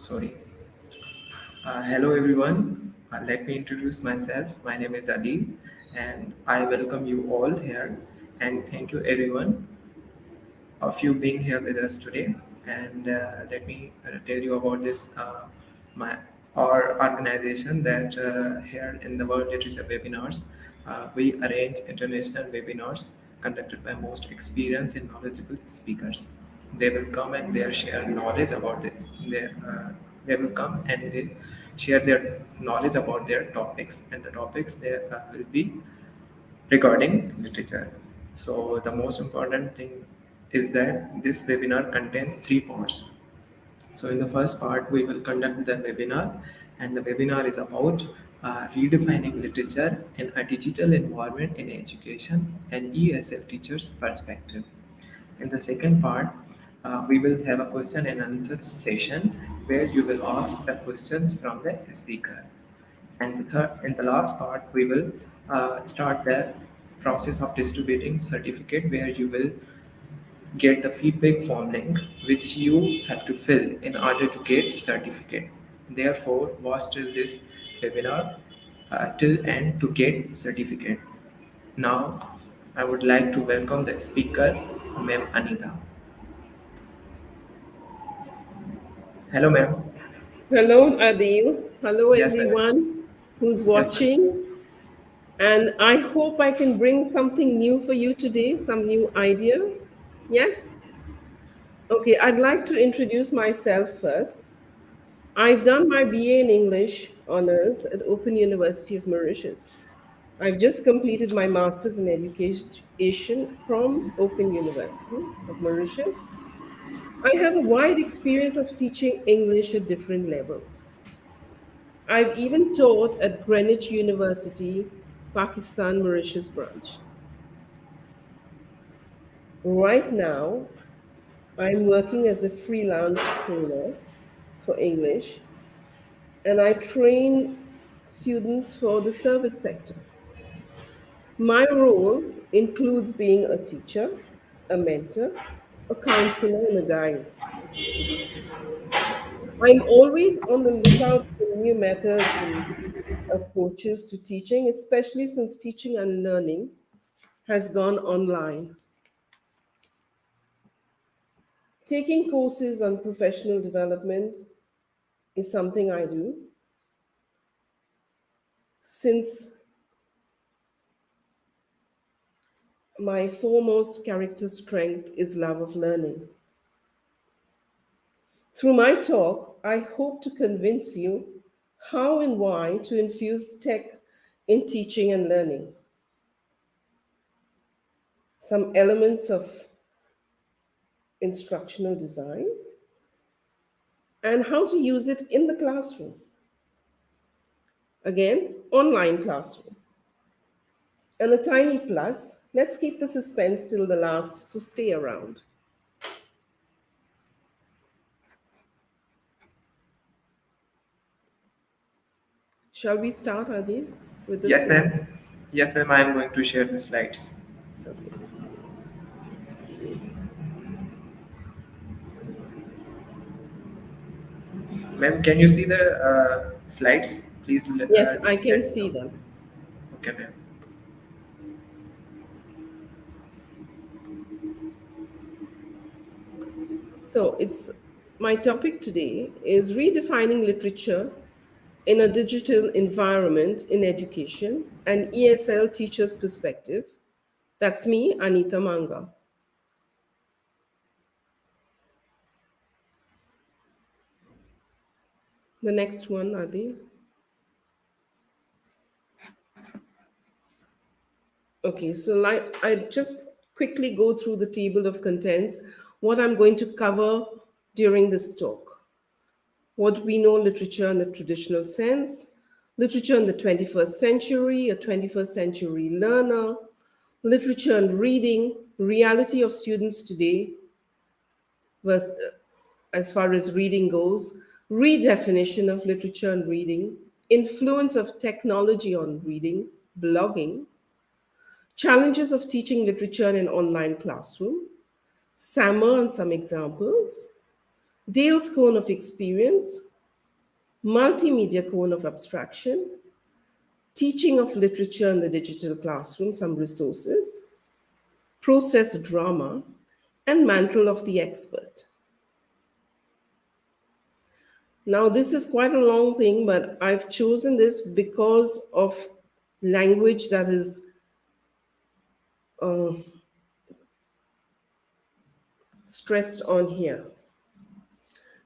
Sorry. Hello everyone. Let me introduce myself. My name is Adi, and I welcome you all here. And thank you everyone of you being here with us today. And let me tell you about this my our organization that here in the World Literature Webinars, we arrange international webinars conducted by most experienced and knowledgeable speakers. They will come and they share knowledge about this. They will come and they share their knowledge about their topics, and the topics there will be regarding literature. So the most important thing is that this webinar contains three parts. So in the first part, we will conduct the webinar, and the webinar is about redefining literature in a digital environment in education and ESL teachers' perspective. In the second part, we will have a question and answer session where you will ask the questions from the speaker. And the third and the last part, we will start the process of distributing certificate where you will get the feedback form link which you have to fill in order to get certificate. Therefore, watch till this webinar till end to get certificate. Now, I would like to welcome the speaker, Ma'am Anita. Hello, ma'am. Hello, Adil. Hello, Yes, ma'am. everyone who's Yes, ma'am. watching. And I hope I can bring something new for you today, some new ideas. Yes? Okay, I'd like to introduce myself first. I've done my BA in English honors at Open University of Mauritius. I've just completed my master's in education from Open University of Mauritius. I have a wide experience of teaching English at different levels. I've even taught at Greenwich University, Pakistan Mauritius branch. Right now, I'm working as a freelance trainer for English, and I train students for the service sector. My role includes being a teacher, a mentor, a counselor, and a guide. I'm always on the lookout for new methods and approaches to teaching, especially since teaching and learning has gone online. Taking courses on professional development is something I do since my foremost character strength is love of learning. Through my talk, I hope to convince you how and why to infuse tech in teaching and learning, some elements of instructional design, and how to use it in the classroom. Again, online classroom. And a tiny plus, let's keep the suspense till the last, so stay around. Shall we start, Adi, with the Yes, slide? ma'am. Yes, ma'am. I am going to share the slides. Okay. Ma'am, can you see the slides? Please Yes, I let can me see know. them. Okay, ma'am. So it's my topic today is redefining literature in a digital environment in education, an ESL teacher's perspective. That's me, Anita Manga. The next one, Adi. Okay, so like I just quickly go through the table of contents, what I'm going to cover during this talk. What we know literature in the traditional sense, literature in the 21st century, a 21st century learner, literature and reading, reality of students today, as far as reading goes, redefinition of literature and reading, influence of technology on reading, blogging, challenges of teaching literature in an online classroom, SAMR and some examples, Dale's cone of experience, multimedia cone of abstraction, teaching of literature in the digital classroom, some resources, process drama, and mantle of the expert. Now, this is quite a long thing, but I've chosen this because of language that is stressed on here.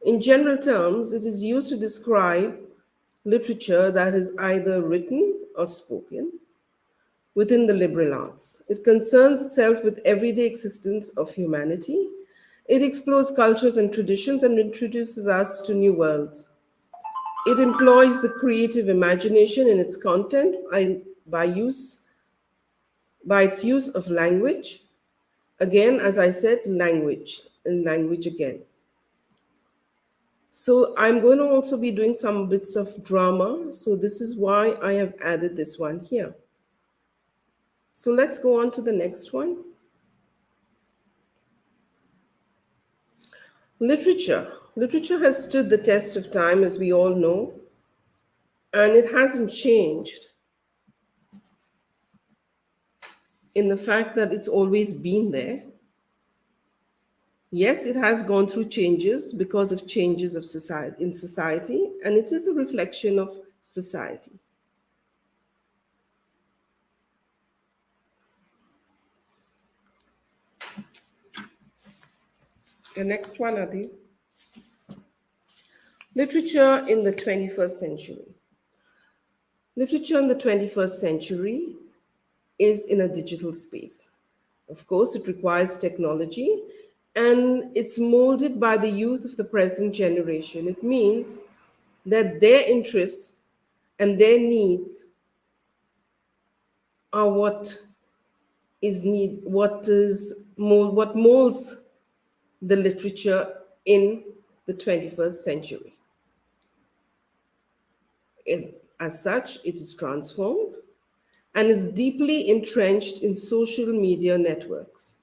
In general terms, it is used to describe literature that is either written or spoken within the liberal arts. It concerns itself with everyday existence of humanity. It explores cultures and traditions and introduces us to new worlds. It employs the creative imagination in its content by by its use of language. Again, as I said, language and language again. So I'm going to also be doing some bits of drama. So this is why I have added this one here. So let's go on to the next one. Literature. Literature has stood the test of time, as we all know, and it hasn't changed in the fact that it's always been there. Yes, it has gone through changes because of changes of society in society, and it is a reflection of society. The next one, Adi. Literature in the 21st century. Literature in the 21st century is in a digital space. Of course, it requires technology and it's molded by the youth of the present generation. It means that their interests and their needs are what molds the literature in the 21st century. As such, it is transformed and is deeply entrenched in social media networks.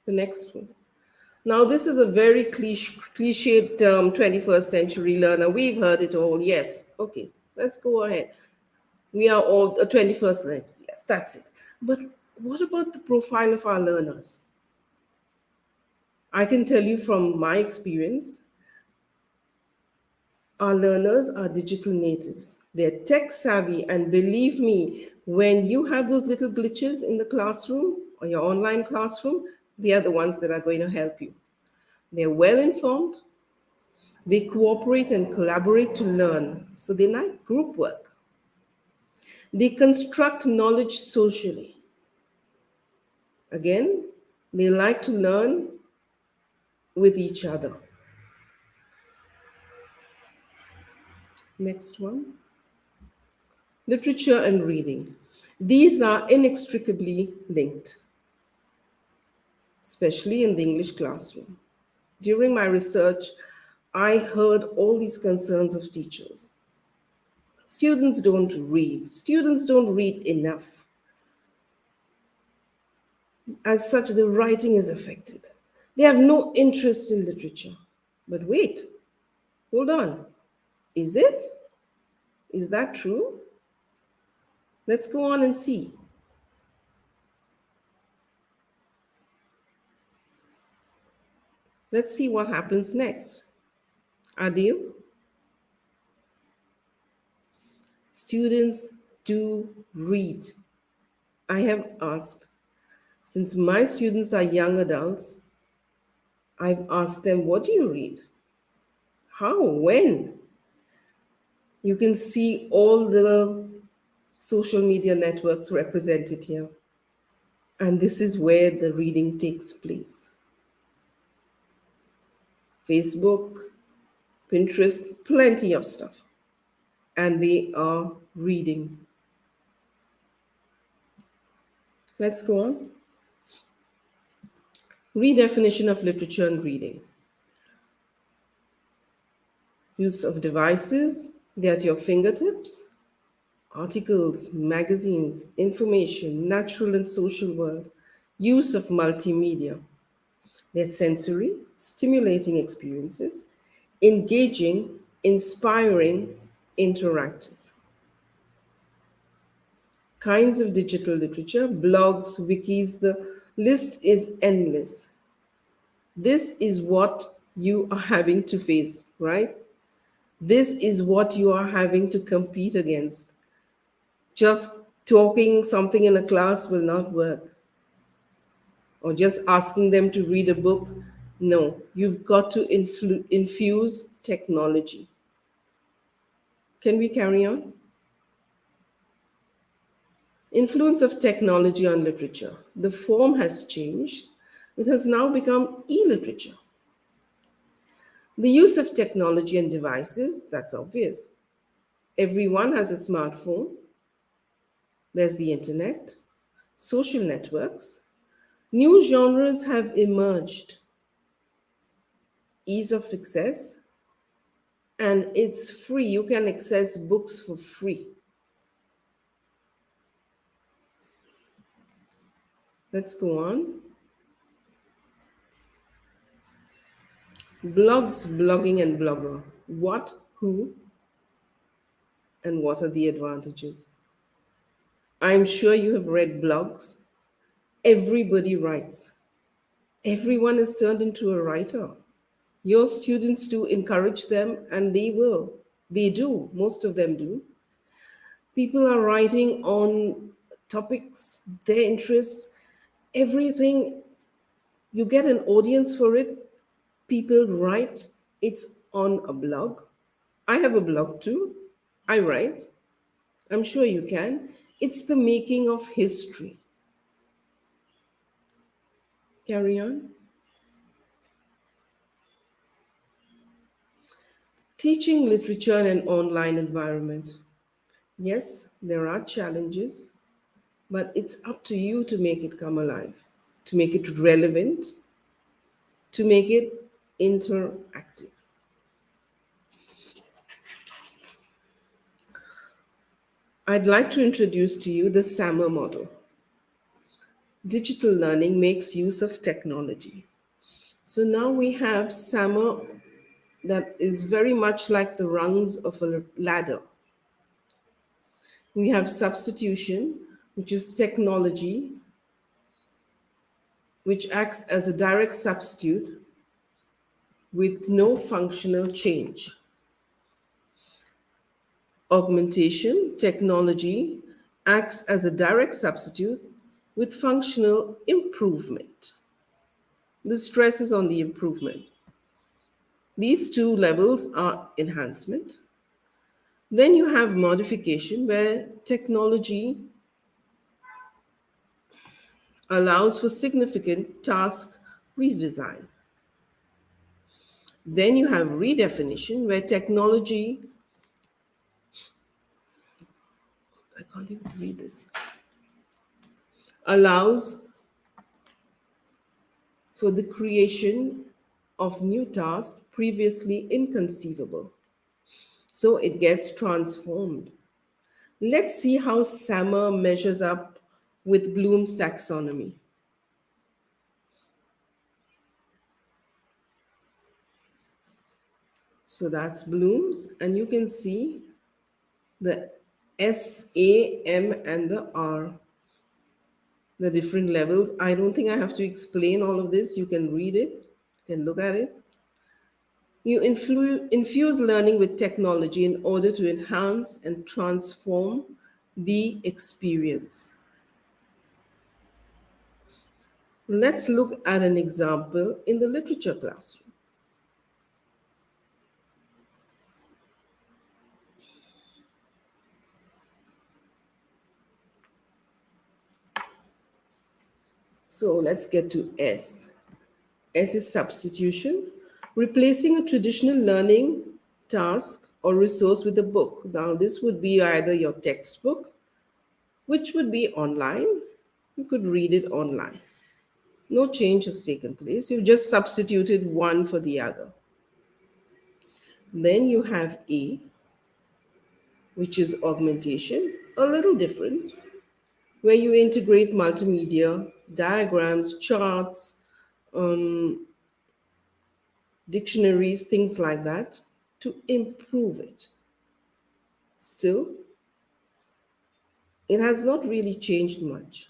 The next one. Now, this is a very cliched term, 21st century learner. We've heard it all. Yes. Okay, let's go ahead. We are all a 21st century. Yeah, that's it. But what about the profile of our learners? I can tell you from my experience, our learners are digital natives. They're tech savvy, and believe me, when you have those little glitches in the classroom or your online classroom, they are the ones that are going to help you. They're well informed, they cooperate and collaborate to learn, so they like group work. They construct knowledge socially. Again, they like to learn with each other. Next one. Literature and reading. These are inextricably linked, especially in the English classroom. During my research, I heard all these concerns of teachers. Students don't read. Students don't read enough. As such, the writing is affected. They have no interest in literature. But wait, hold on. Is it? Is that true? Let's go on and see. Let's see what happens next. Adil, students do read. I have asked, since my students are young adults, I've asked them, what do you read? How? When? You can see all the social media networks represented here. And this is where the reading takes place. Facebook, Pinterest, plenty of stuff. And they are reading. Let's go on. Redefinition of literature and reading. Use of devices, they're at your fingertips. Articles, magazines, information, natural and social world. Use of multimedia. They're sensory, stimulating experiences, engaging, inspiring, interactive. Kinds of digital literature, blogs, wikis, the list is endless. This is what you are having to face, right? This is what you are having to compete against. Just talking something in a class will not work, or just asking them to read a book. No, you've got to infuse technology. Can we carry on? Influence of technology on literature. The form has changed. It has now become e literature. The use of technology and devices, that's obvious. Everyone has a smartphone. There's the internet, social networks. New genres have emerged. Ease of access, and it's free. You can access books for free. Let's go on. Blogs, blogging, and blogger. What, who, and what are the advantages? I'm sure you have read blogs. Everybody writes. Everyone is turned into a writer. Your students do encourage them, and they will. They do. Most of them do. People are writing on topics, their interests, everything. You get an audience for it. People write. It's on a blog. I have a blog too. I write. I'm sure you can. It's the making of history. Carry on. Teaching literature in an online environment. Yes, there are challenges, but it's up to you to make it come alive, to make it relevant, to make it interactive. I'd like to introduce to you the SAMR model. Digital learning makes use of technology. So now we have SAMR that is very much like the rungs of a ladder. We have substitution, which is technology, which acts as a direct substitute with no functional change. Augmentation, technology, acts as a direct substitute with functional improvement. The stress is on the improvement. These two levels are enhancement. Then you have modification, where technology allows for significant task redesign. Then you have redefinition, where technology, I can't even read this, allows for the creation of new tasks previously inconceivable. So it gets transformed. Let's see how SAMR measures up with Bloom's taxonomy. So that's Bloom's, and you can see the S, A, M, and the R, the different levels. I don't think I have to explain all of this. You can read it, you can look at it. You infuse learning with technology in order to enhance and transform the experience. Let's look at an example in the literature classroom. So let's get to S. S is substitution, replacing a traditional learning task or resource with a book. Now, this would be either your textbook, which would be online. You could read it online. No change has taken place. You've just substituted one for the other. Then you have A, which is augmentation, a little different, where you integrate multimedia, diagrams, charts, dictionaries, things like that, to improve it. Still, it has not really changed much.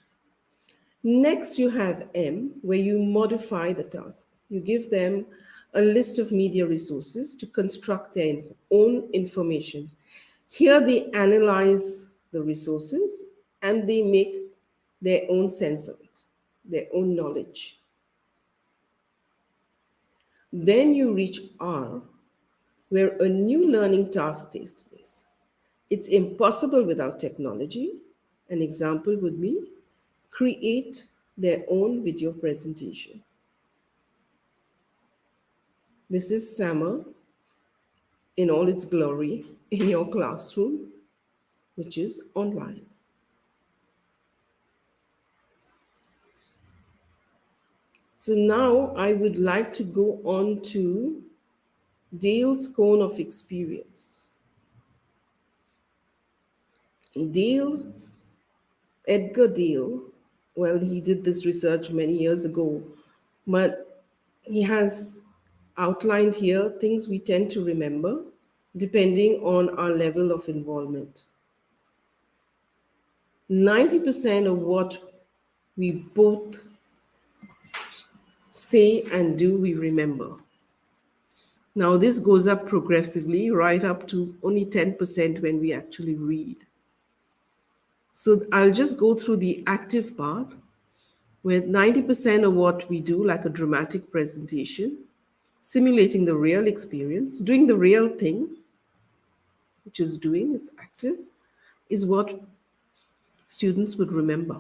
Next, you have M, where you modify the task. You give them a list of media resources to construct their own information. Here, they analyze the resources and they make their own sense of it, their own knowledge. Then you reach R, where a new learning task takes place. It's impossible without technology. An example would be create their own video presentation. This is SAMR in all its glory in your classroom, which is online. So now I would like to go on to Dale's cone of experience. Dale, Edgar Dale, well, he did this research many years ago, but he has outlined here things we tend to remember depending on our level of involvement. 90% of what we both say and do, we remember. Now, this goes up progressively, right up to only 10% when we actually read. So I'll just go through the active part, where 90% of what we do, like a dramatic presentation, simulating the real experience, doing the real thing, which is doing, is active, is what students would remember.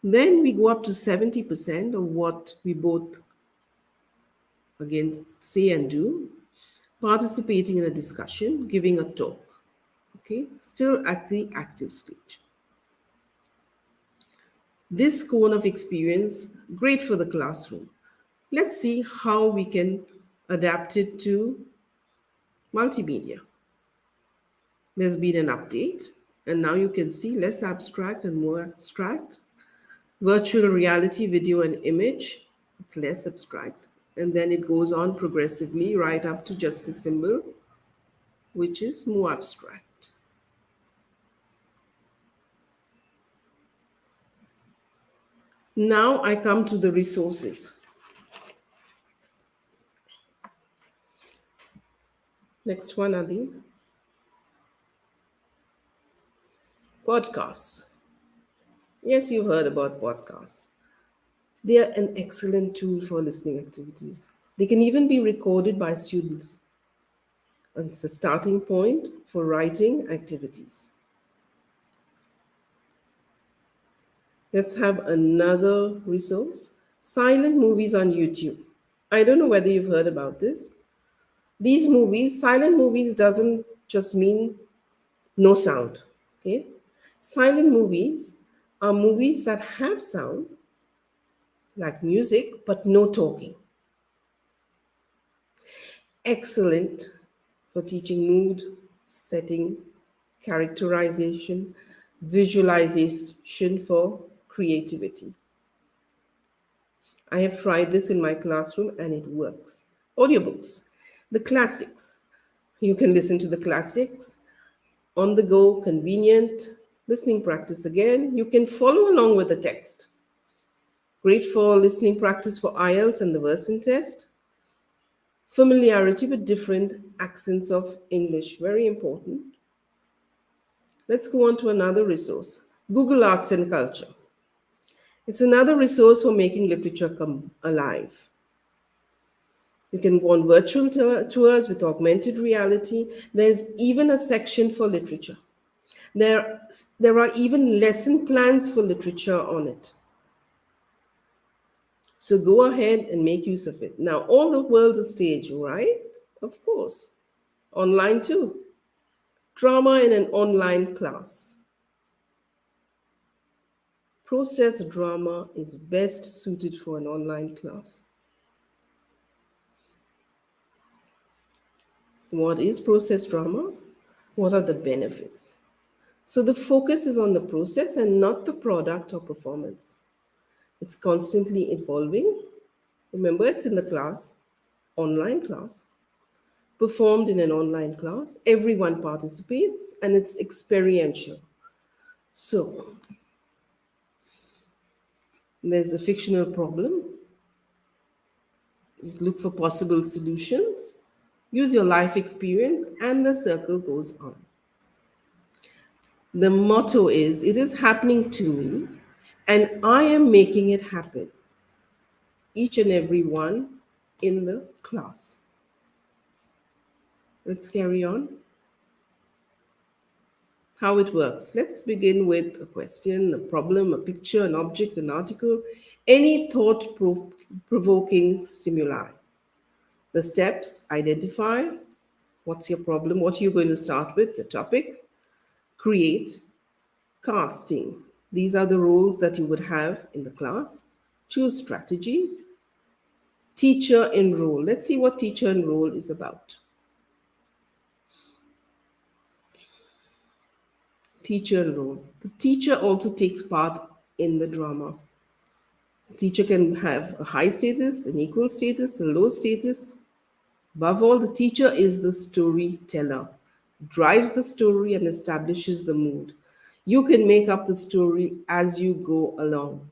Then we go up to 70% of what we both, again, say and do, participating in a discussion, giving a talk. Okay, still at the active stage. This cone of experience, great for the classroom. Let's see how we can adapt it to multimedia. There's been an update, and now you can see less abstract and more abstract. Virtual reality, video and image, it's less abstract. And then it goes on progressively right up to just a symbol, which is more abstract. Now I come to the resources. Next one, Adi. Podcasts. Yes, you've heard about podcasts. They are an excellent tool for listening activities. They can even be recorded by students. And it's a starting point for writing activities. Let's have another resource, silent movies on YouTube. I don't know whether you've heard about this. These movies, silent movies doesn't just mean no sound. Okay? Silent movies are movies that have sound, like music, but no talking. Excellent for teaching mood, setting, characterization, visualization for creativity. I have tried this in my classroom and it works. Audiobooks, the classics. You can listen to the classics on the go, convenient, listening practice again. You can follow along with the text. Great for listening practice for IELTS and the Version test. Familiarity with different accents of English, very important. Let's go on to another resource, Google Arts and Culture. It's another resource for making literature come alive. You can go on virtual tours with augmented reality. There's even a section for literature. There are even lesson plans for literature on it. So go ahead and make use of it. Now, all the world's a stage, right? Of course. Online too. Drama in an online class. Process drama is best suited for an online class. What is process drama? What are the benefits? So the focus is on the process and not the product or performance. It's constantly evolving. Remember, it's in the class, online class, performed in an online class. Everyone participates and it's experiential. So, there's a fictional problem. You look for possible solutions, use your life experience, and the circle goes on. The motto is it is happening to me, and I am making it happen. Each and every one in the class. Let's carry on. How it works. Let's begin with a question, a problem, a picture, an object, an article, any thought provoking stimuli. The steps: identify what's your problem, what are you going to start with, your topic, create, casting. These are the roles that you would have in the class. Choose strategies, teacher enroll. Let's see what teacher enroll is about. Teacher enroll. The teacher also takes part in the drama. The teacher can have a high status, an equal status, a low status. Above all, the teacher is the storyteller, drives the story and establishes the mood. You can make up the story as you go along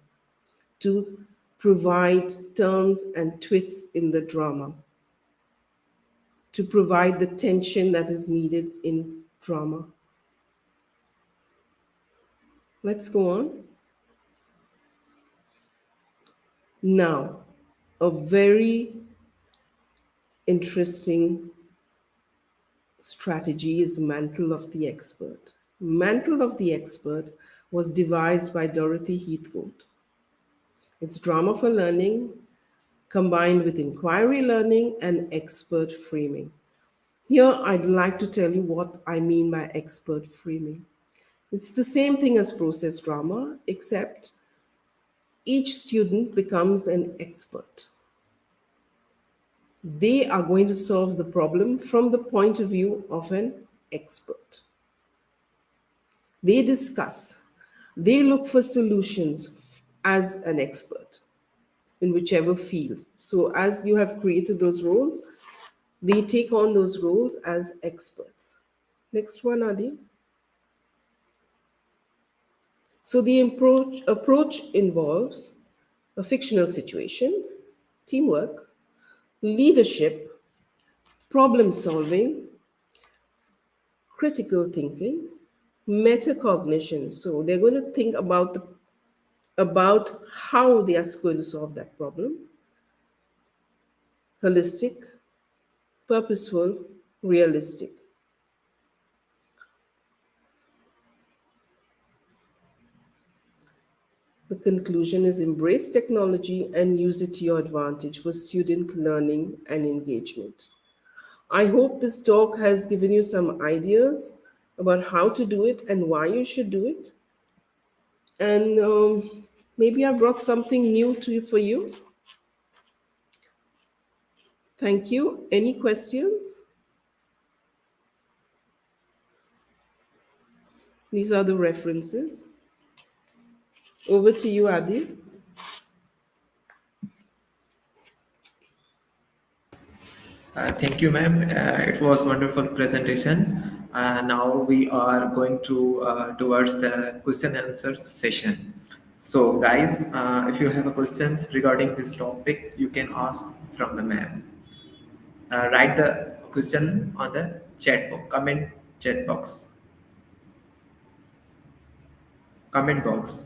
to provide turns and twists in the drama, to provide the tension that is needed in drama. Let's go on. Now, a very interesting strategy is Mantle of the Expert. Mantle of the Expert was devised by Dorothy Heathcote. It's drama for learning combined with inquiry learning and expert framing. Here, I'd like to tell you what I mean by expert framing. It's the same thing as process drama, except each student becomes an expert. They are going to solve the problem from the point of view of an expert. They discuss, they look for solutions as an expert in whichever field. So, as you have created those roles, they take on those roles as experts. Next one, Adi. So, the approach involves a fictional situation, teamwork, leadership, problem solving, critical thinking, metacognition. So, they're going to think about how they are going to solve that problem. Holistic, purposeful, realistic. The conclusion is embrace technology and use it to your advantage for student learning and engagement. I hope this talk has given you some ideas about how to do it and why you should do it. And maybe I brought something new to you for you. Thank you. Any questions? These are the references. Over to you, Adi. Thank you, ma'am. It was wonderful presentation. Now we are going to towards the question and answer session. So, guys, if you have a questions regarding this topic, you can ask from the ma'am. Write the question on the chat box, chat box, comment box.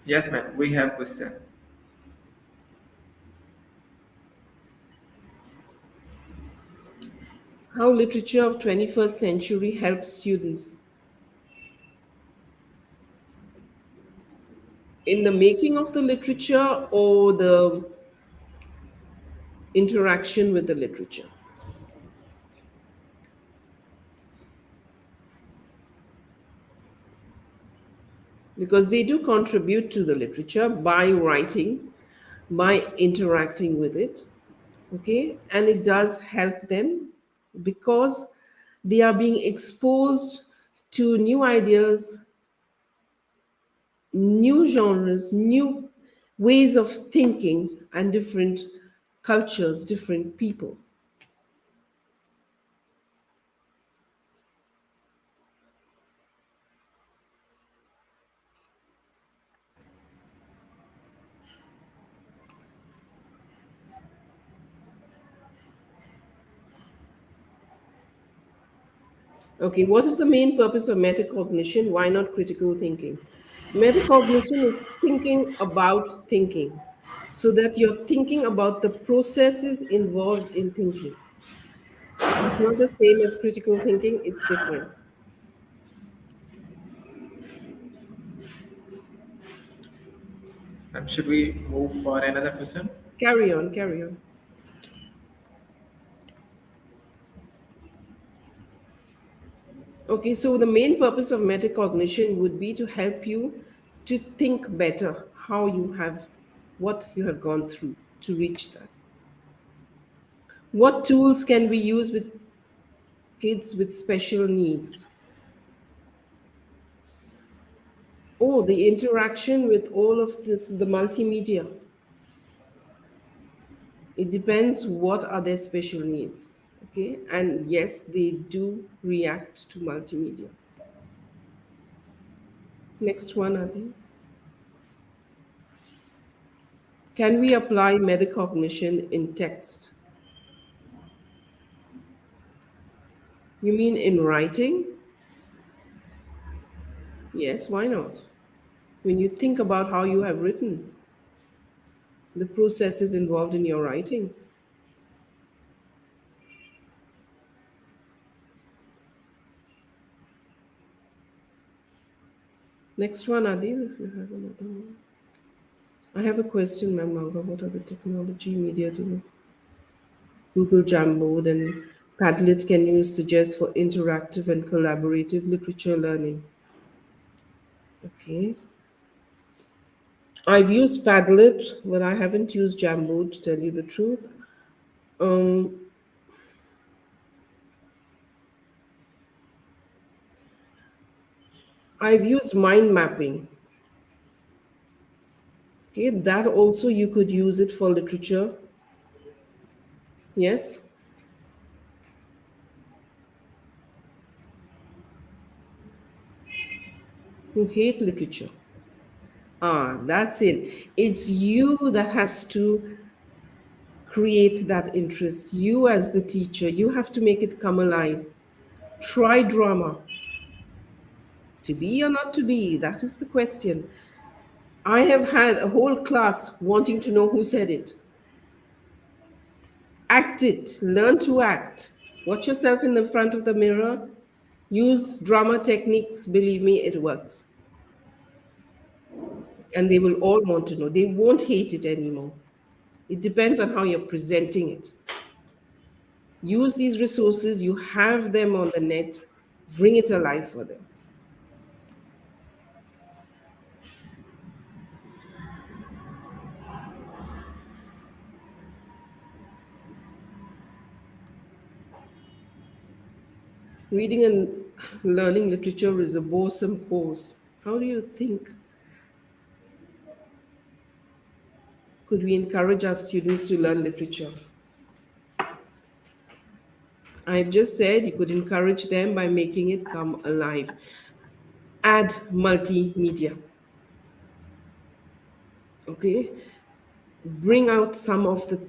Yes, ma'am. We have question. How literature of 21st century helps students in the making of the literature or the interaction with the literature. because they do contribute to the literature by writing, by interacting with it. Okay, and it does help them because they are being exposed to new ideas, new genres, new ways of thinking, and different cultures, different people. Okay, what is the main purpose of metacognition? Why not critical thinking? Metacognition is thinking about thinking, so that you're thinking about the processes involved in thinking. It's not the same as critical thinking, it's different. Should we move for another question? Carry on, carry on. Okay, so the main purpose of metacognition would be to help you to think better how you have, what you have gone through to reach that. What tools can we use with kids with special needs? Oh, the interaction with all of this, the multimedia. It depends what are their special needs. Okay, and yes, they do react to multimedia. Next one, Adi. Can we apply metacognition in text? You mean in writing? Yes, why not? When you think about how you have written, the processes involved in your writing. Next one, Adil, if you have another one. I have a question, ma'am. Manga. What are the technology media to Google Jamboard and Padlet can you suggest for interactive and collaborative literature learning? Okay. I've used Padlet, but I haven't used Jamboard to tell you the truth. Um, I've used mind mapping. Okay, that also you could use it for literature. Yes, who hate literature. Ah, that's it. It's you that has to create that interest. You, as the teacher, you have to make it come alive. Try drama. To be or not to be? That is the question. I have had a whole class wanting to know who said it. Act it. Learn to act. Watch yourself in the front of the mirror. Use drama techniques. Believe me, it works. And they will all want to know. They won't hate it anymore. It depends on how you're presenting it. Use these resources, you have them on the net, bring it alive for them. Reading and learning literature is a boresome course. How do you think could we encourage our students to learn literature? I've just said you could encourage them by making it come alive. Add multimedia. Okay? Bring out some of the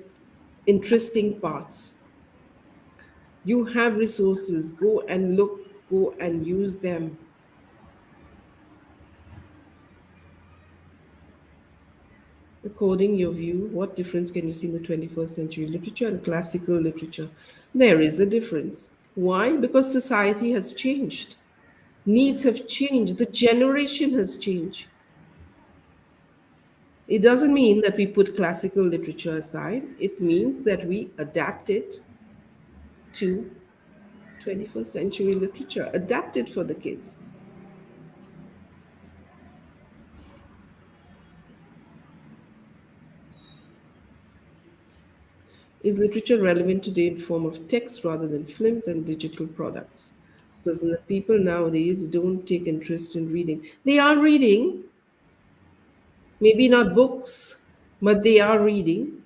interesting parts. You have resources, go and look, go and use them. According your view, what difference can you see in the 21st century literature and classical literature? There is a difference. Why? Because society has changed. Needs have changed. The generation has changed. It doesn't mean that we put classical literature aside. It means that we adapt it to 21st century literature, adapt it for the kids. Is literature relevant today in form of text rather than films and digital products? Because the people nowadays don't take interest in reading. They are reading, maybe not books, but they are reading.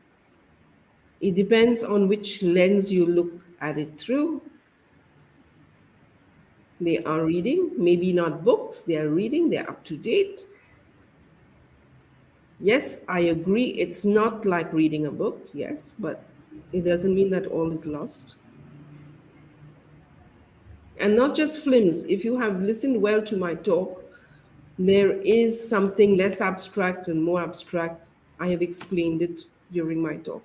It depends on which lens you look at it through. They are reading, maybe not books, they are reading, they're up to date. Yes, I agree, it's not like reading a book, yes, but it doesn't mean that all is lost. And not just films. If you have listened well to my talk, there is something less abstract and more abstract. I have explained it during my talk.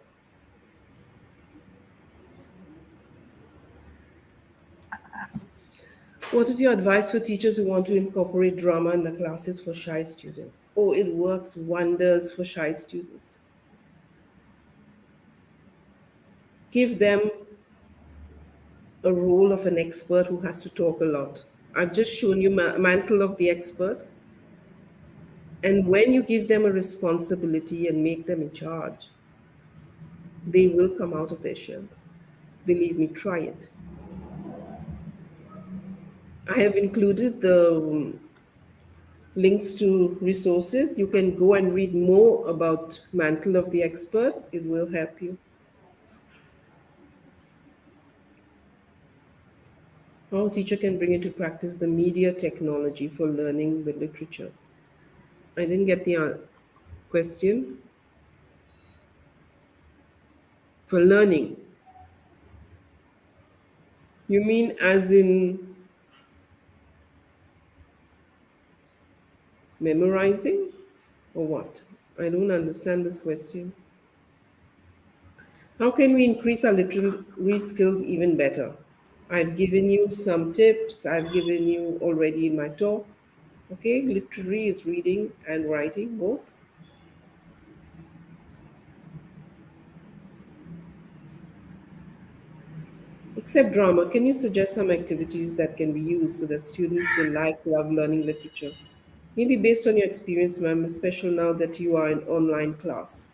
What is your advice for teachers who want to incorporate drama in the classes for shy students? Oh, it works wonders for shy students. Give them a role of an expert who has to talk a lot. I've just shown you mantle of the expert. And when you give them a responsibility and make them in charge, they will come out of their shells. Believe me, try it. I have included the links to resources. You can go and read more about Mantle of the Expert. It will help you. How a teacher can bring into practice the media technology for learning the literature. I didn't get the question. For learning, you mean as in memorizing or what? I don't understand this question. How can we increase our literary skills even better? I've given you some tips, I've given you already in my talk. Okay, literary is reading and writing both. Except drama, can you suggest some activities that can be used so that students will love learning literature? Maybe based on your experience, ma'am, especially now that you are in online class.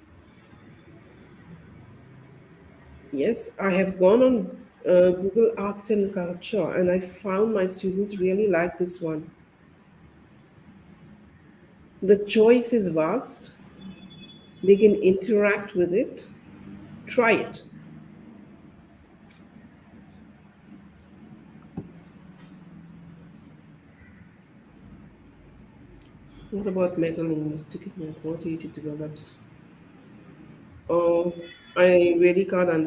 Yes, I have gone on Google Arts and Culture and I found my students really like this one. The choice is vast, they can interact with it. Try it. What about meta-linguistic and qualitative develops? Oh, I really can't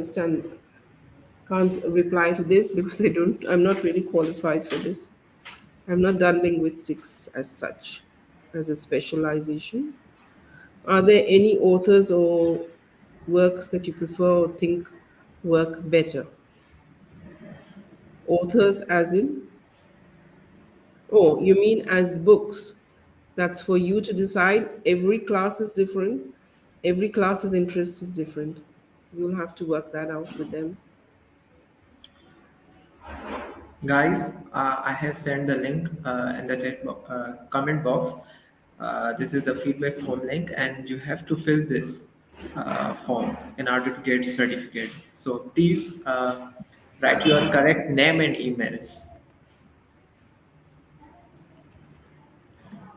reply to this because I'm not really qualified for this. I've not done linguistics as such, as a specialization. Are there any authors or works that you prefer or think work better? Authors as in, oh, you mean as books? That's for you to decide. Every class is different. Every class's interest is different. You'll have to work that out with them. Guys, I have sent the link in the comment box. This is the feedback form link, and you have to fill this form in order to get certificate. So please write your correct name and email.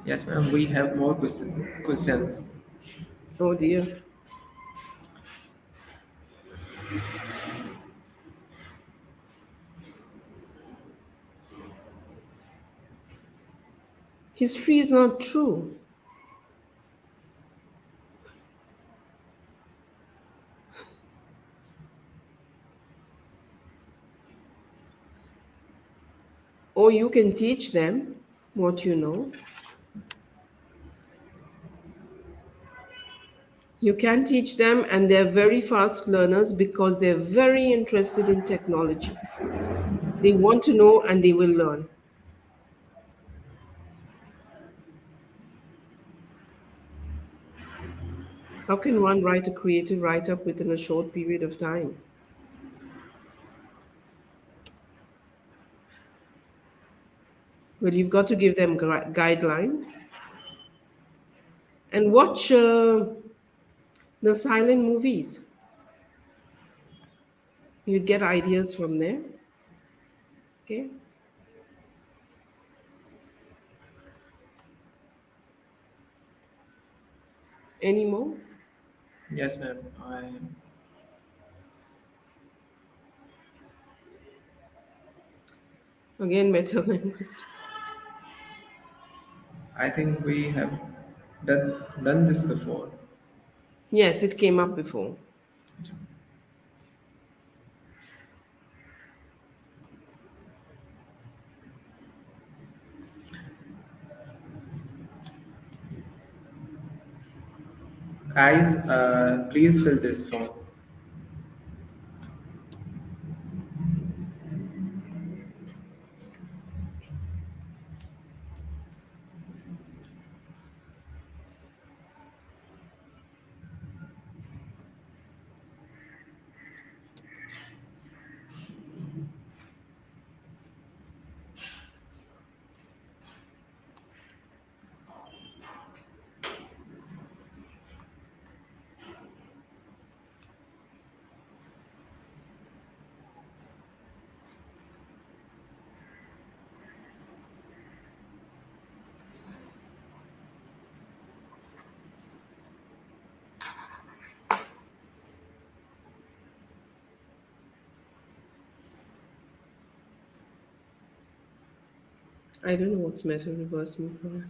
Yes, ma'am. We have more questions. Oh dear. History is not true. Or you can teach them what you know. You can teach them, and they're very fast learners because they're very interested in technology. They want to know and they will learn. How can one write a creative write up within a short period of time? Well, you've got to give them guidelines and watch the silent movies. You'd get ideas from there. Okay. Any more? Yes, ma'am. Again, meta linguistics. I think we have done this before. Yes, it came up before. Guys, please fill this form. I don't know what's meta reversing.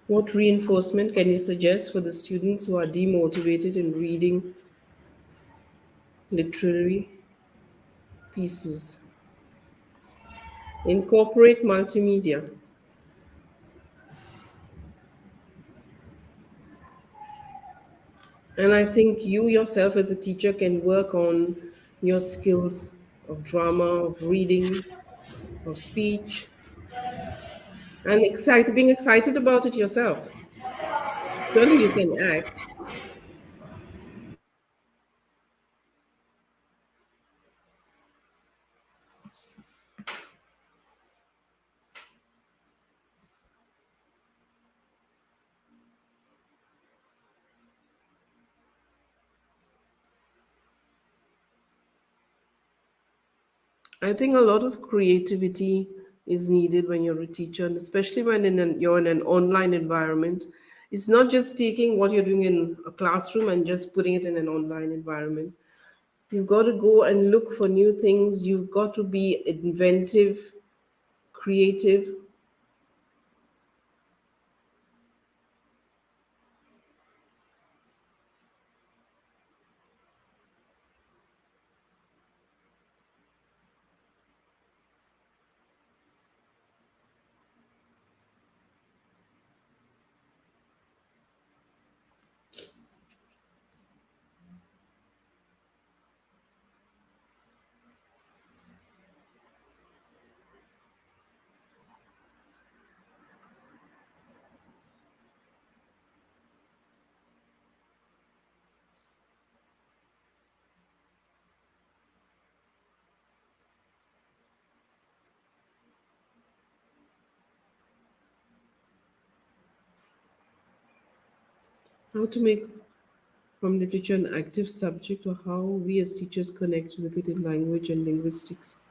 What reinforcement can you suggest for the students who are demotivated in reading literary pieces? Incorporate multimedia. And I think you yourself as a teacher can work on your skills of drama, of reading, of speech, and being excited about it yourself. Surely you can act. I think a lot of creativity is needed when you're a teacher, and especially when you're in an online environment. It's not just taking what you're doing in a classroom and just putting it in an online environment. You've got to go and look for new things. You've got to be inventive, creative. How to make from literature an active subject, or how we as teachers connect with it in language and linguistics.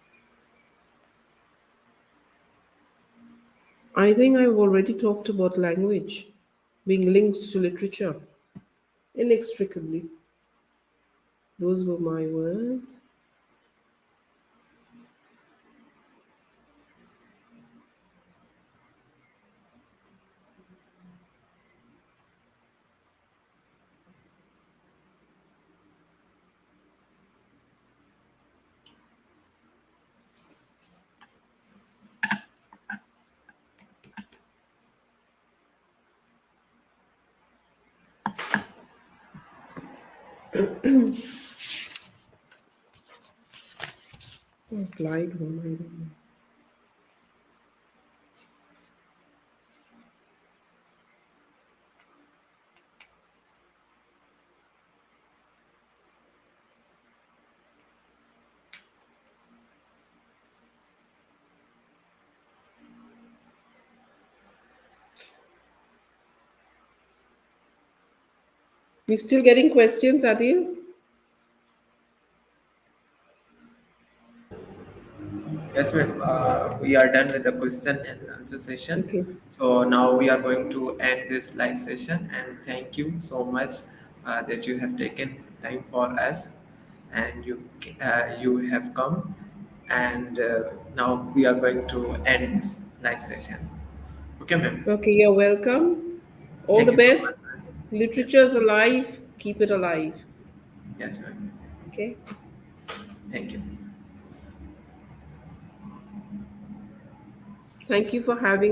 I think I've already talked about language being linked to literature inextricably. Those were my words. Applied one, I don't know. You still getting questions, Adil? Yes, ma'am. We are done with the question and answer session. Okay. So now we are going to end this live session. And thank you so much that you have taken time for us, and you have come. And now we are going to end this live session. Okay, ma'am. Okay, you're welcome. All Thank the you so much, best. ma'am. Yes, Literature's alive. Keep it alive. yes, ma'am. Okay. Thank you. Thank you for having